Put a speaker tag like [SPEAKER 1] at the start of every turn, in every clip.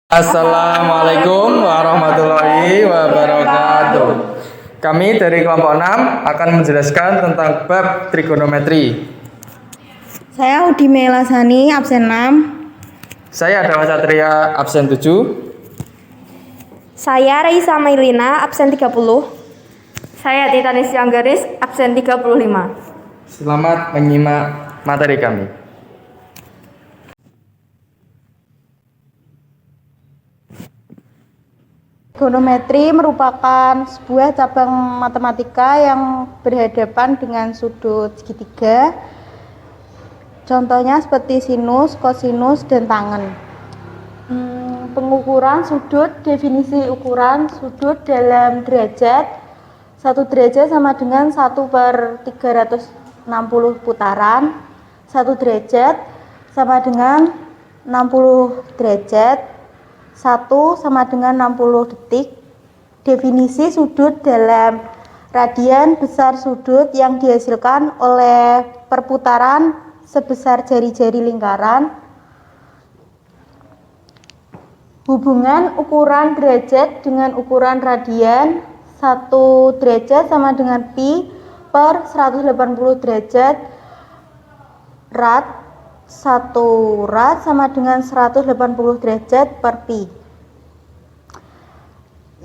[SPEAKER 1] Assalamualaikum warahmatullahi wabarakatuh. Kami dari kelompok 6 akan menjelaskan tentang bab trigonometri.
[SPEAKER 2] Saya Udi Melasani, absen 6.
[SPEAKER 1] Saya Dawa Satria, absen 7.
[SPEAKER 3] Saya Reisa Mailina, absen 30. Saya Titanis Yanggaris, absen 35.
[SPEAKER 1] Selamat menyimak materi kami.
[SPEAKER 2] Trigonometri merupakan sebuah cabang matematika yang berhadapan dengan sudut segitiga. Contohnya seperti sinus, kosinus, dan tangen. Pengukuran sudut, definisi ukuran sudut dalam derajat. 1 derajat sama dengan 1/360 putaran. 1 derajat sama dengan 60 derajat. 1 sama dengan 60 detik. Definisi sudut dalam radian besar sudut yang dihasilkan oleh perputaran sebesar jari-jari lingkaran. Hubungan ukuran derajat dengan ukuran radian. 1 derajat sama dengan pi per 180 derajat rad. 1 rad sama dengan 180 derajat per pi.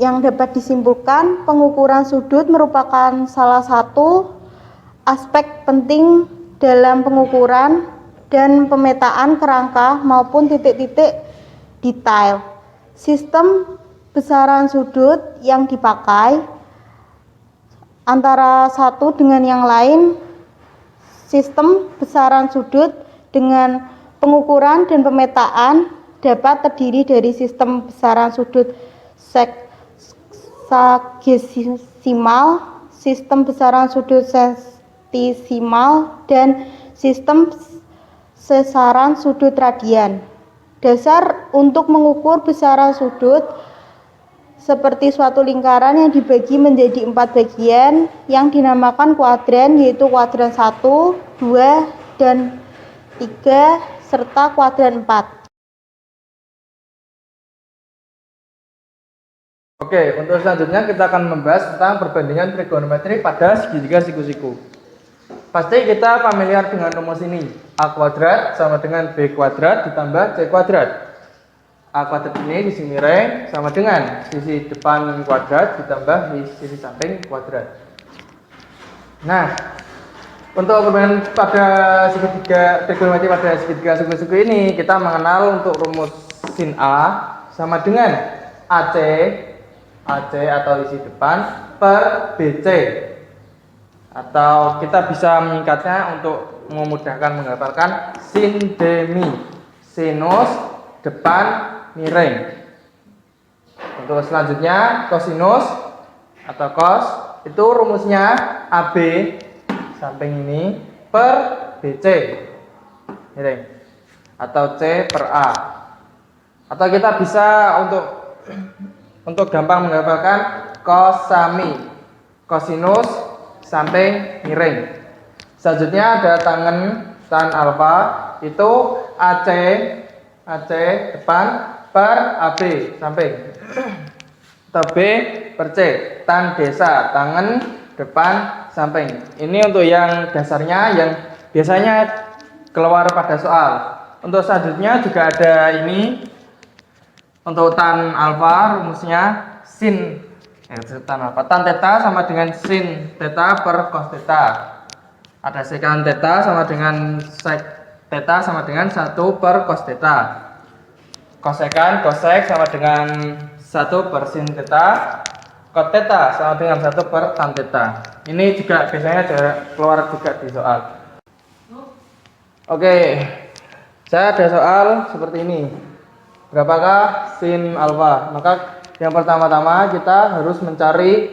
[SPEAKER 2] Yang dapat disimpulkan, pengukuran sudut merupakan salah satu aspek penting dalam pengukuran dan pemetaan kerangka maupun titik-titik detail. Sistem besaran sudut yang dipakai antara satu dengan yang lain. Sistem besaran sudut dengan pengukuran dan pemetaan dapat terdiri dari sistem besaran sudut seksagesimal, sistem besaran sudut sentisimal, dan sistem besaran sudut radian. Dasar untuk mengukur besaran sudut seperti suatu lingkaran yang dibagi menjadi 4 bagian yang dinamakan kuadran, yaitu kuadran 1, 2, dan 3 serta kuadran 4.
[SPEAKER 1] Oke, untuk selanjutnya kita akan membahas tentang perbandingan trigonometri pada segitiga siku-siku. Pasti kita familiar dengan rumus ini. A kuadrat sama dengan B kuadrat ditambah C kuadrat. A kuadrat ini sisi miring sama dengan sisi depan kuadrat ditambah sisi samping kuadrat. Nah, untuk perbandingan pada segitiga trigonometri pada segitiga siku-siku ini, kita mengenal untuk rumus sin A sama dengan AC atau isi depan per BC, atau kita bisa menyingkatnya untuk memudahkan menghafalkan sin demi, sinus depan miring. Untuk selanjutnya kosinus atau cos, itu rumusnya AB samping ini per BC miring, atau C per A. Atau kita bisa untuk gampang menghafalkan cosami, kosinus samping miring. Selanjutnya ada tan alfa, itu AC depan per AB samping, atau B per C, tan desa, tangen depan samping. Ini untuk yang dasarnya yang biasanya keluar pada soal. Untuk selanjutnya juga ada ini. Untuk tan alfa rumusnya tan theta sama dengan sin theta per cos theta. Ada sekan theta sama dengan sek theta sama dengan 1 per cos theta. Kosekan kosek sama dengan 1 per sin theta. Cot theta sama dengan 1 per tan theta. Ini juga biasanya keluar juga di soal. Oke, saya ada soal seperti ini. Berapakah sin alfa? Maka yang pertama-tama kita harus mencari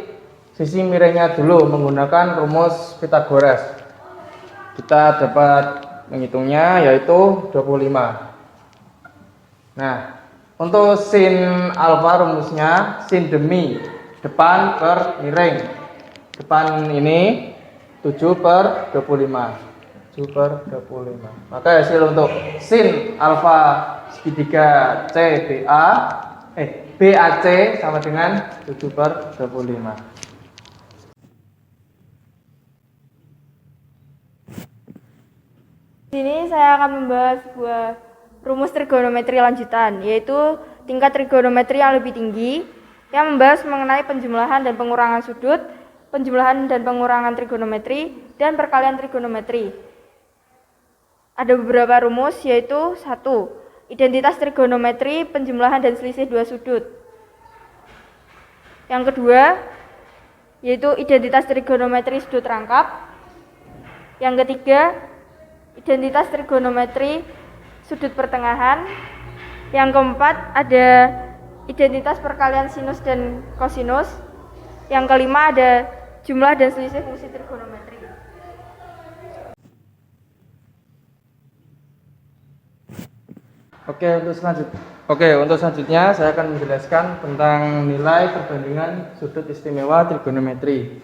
[SPEAKER 1] sisi miringnya dulu menggunakan rumus Pythagoras. Kita dapat menghitungnya yaitu 25. Nah, untuk sin alfa rumusnya sin demi, depan per miring. Depan ini 7/25. 7/25. Maka hasil untuk sin alfa segitiga CBA BAC sama dengan 7/25.
[SPEAKER 3] Di sini saya akan membahas sebuah rumus trigonometri lanjutan, yaitu tingkat trigonometri yang lebih tinggi, yang membahas mengenai penjumlahan dan pengurangan sudut, penjumlahan dan pengurangan trigonometri, dan perkalian trigonometri. Ada beberapa rumus, yaitu 1. Identitas trigonometri, penjumlahan dan selisih dua sudut. Yang kedua, yaitu identitas trigonometri sudut rangkap. Yang ketiga, identitas trigonometri sudut pertengahan. Yang keempat, ada identitas perkalian sinus dan kosinus. Yang kelima, ada jumlah dan selisih fungsi trigonometri.
[SPEAKER 1] Untuk selanjutnya saya akan menjelaskan tentang nilai perbandingan sudut istimewa trigonometri.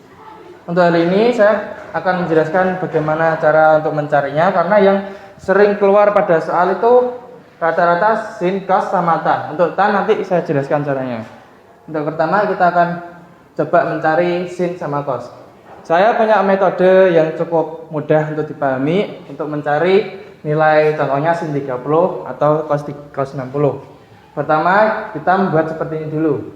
[SPEAKER 1] Untuk hal ini saya akan menjelaskan bagaimana cara untuk mencarinya, karena yang sering keluar pada soal itu rata-rata sin, cos, sama tan. Untuk tan nanti saya jelaskan caranya. Untuk pertama kita akan coba mencari sin sama cos. Saya punya metode yang cukup mudah untuk dipahami untuk mencari nilai, contohnya sin 30 atau cos 60. Pertama kita membuat seperti ini dulu.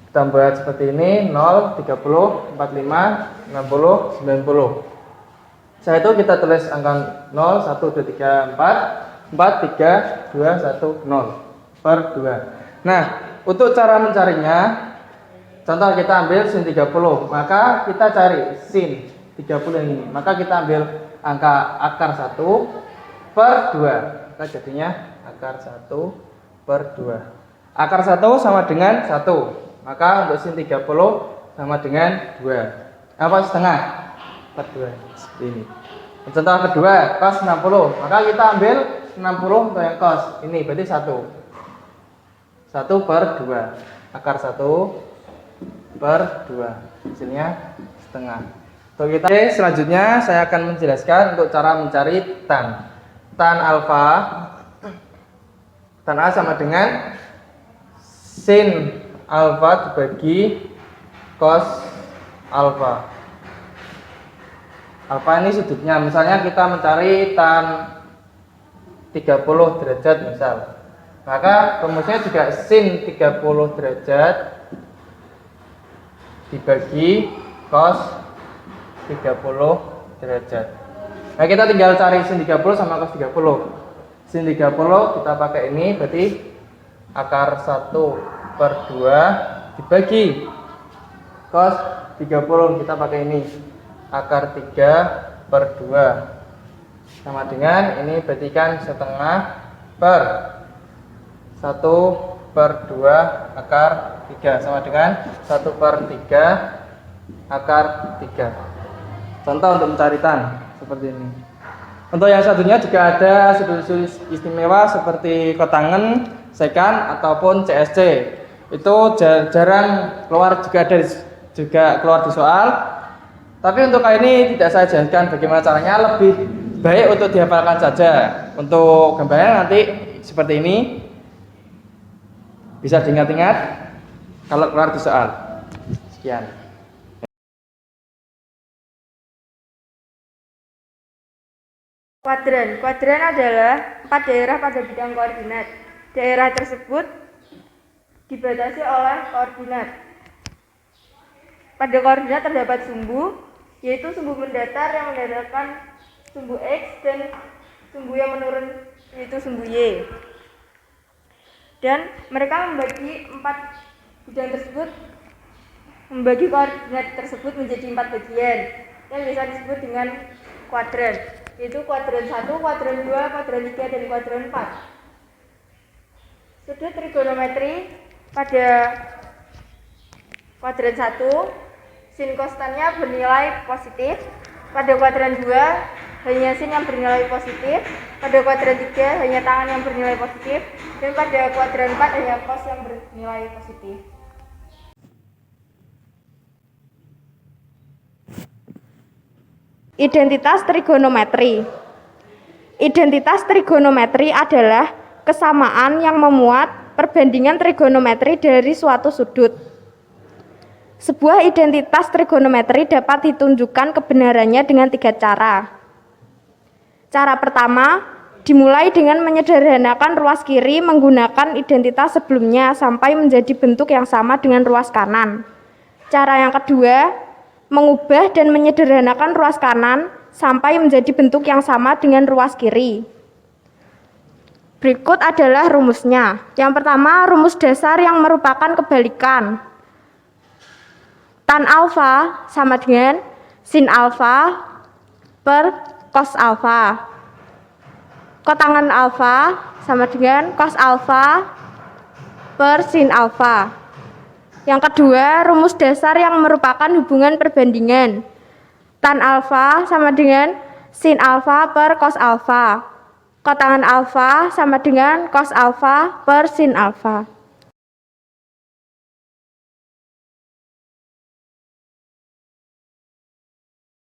[SPEAKER 1] Kita buat seperti ini 0, 30, 45, 60, 90. Setelah itu kita tulis angka 0, 1, 2, 3, 4, 4, 3, 2, 1, 0 per 2. Nah, untuk cara mencarinya, contoh kita ambil sin 30, maka kita cari sin 30 yang ini. Maka kita ambil angka akar 1 per 2. Maka jadinya akar 1 per 2. Akar 1 sama dengan 1. Maka untuk sin 30 sama dengan 2. Apa setengah? Per 2. Seperti ini. Contoh kedua, cos 60. Maka kita ambil 60 untuk yang cos. Ini berarti 1. 1 per 2. Akar 1 per 2. Hasilnya setengah. Untuk kita selanjutnya saya akan menjelaskan untuk cara mencari tan. Tan alfa, tan A sama dengan sin alfa dibagi cos alfa. Alfa ini sudutnya, misalnya kita mencari tan 30 derajat misal. Maka rumusnya juga sin 30 derajat dibagi cos 30 derajat. Nah, kita tinggal cari sin 30 sama cos 30. Sin 30 kita pakai ini, berarti akar 1 per 2 dibagi cos 30 kita pakai ini, akar 3 per 2 sama dengan ini, berarti kan setengah per 1 per 2 akar 3 sama dengan 1 per 3 akar 3. Contoh untuk mencari tan seperti ini. Untuk yang selanjutnya juga ada sudut-sudut istimewa seperti kotangen, sekan ataupun CSC. Itu jarang keluar, juga keluar di soal. Tapi untuk kali ini tidak saya jelaskan bagaimana caranya, lebih baik untuk dihafalkan saja. Untuk gambarnya nanti seperti ini. Bisa diingat-ingat kalau keluar di soal. Sekian.
[SPEAKER 3] Kuadran adalah 4 daerah pada bidang koordinat. Daerah tersebut dibatasi oleh koordinat. Pada koordinat terdapat sumbu, yaitu sumbu mendatar yang mendatarkan sumbu X dan sumbu yang menurun yaitu sumbu Y. Dan mereka membagi 4 bidang tersebut, membagi koordinat tersebut menjadi 4 bagian yang bisa disebut dengan kuadran, yaitu kuadran 1, kuadran 2, kuadran 3, dan kuadran 4. Sudut trigonometri pada kuadran 1, sin kostannya bernilai positif. Pada kuadran 2, hanya sin yang bernilai positif. Pada kuadran 3, hanya tangan yang bernilai positif. Dan pada kuadran 4, hanya cos yang bernilai positif.
[SPEAKER 4] Identitas trigonometri. Identitas trigonometri adalah kesamaan yang memuat perbandingan trigonometri dari suatu sudut. Sebuah identitas trigonometri dapat ditunjukkan kebenarannya dengan 3 cara. Cara pertama, dimulai dengan menyederhanakan ruas kiri menggunakan identitas sebelumnya sampai menjadi bentuk yang sama dengan ruas kanan. Cara yang kedua, mengubah dan menyederhanakan ruas kanan sampai menjadi bentuk yang sama dengan ruas kiri. Berikut adalah rumusnya. Yang pertama, rumus dasar yang merupakan kebalikan. Tan alfa sama dengan sin alfa per cos alfa. Kotangan alfa sama dengan cos alfa per sin alfa. Yang kedua, rumus dasar yang merupakan hubungan perbandingan. Tan alfa sama dengan sin alfa per cos alfa. Kotangan alfa sama dengan cos alfa per sin alfa.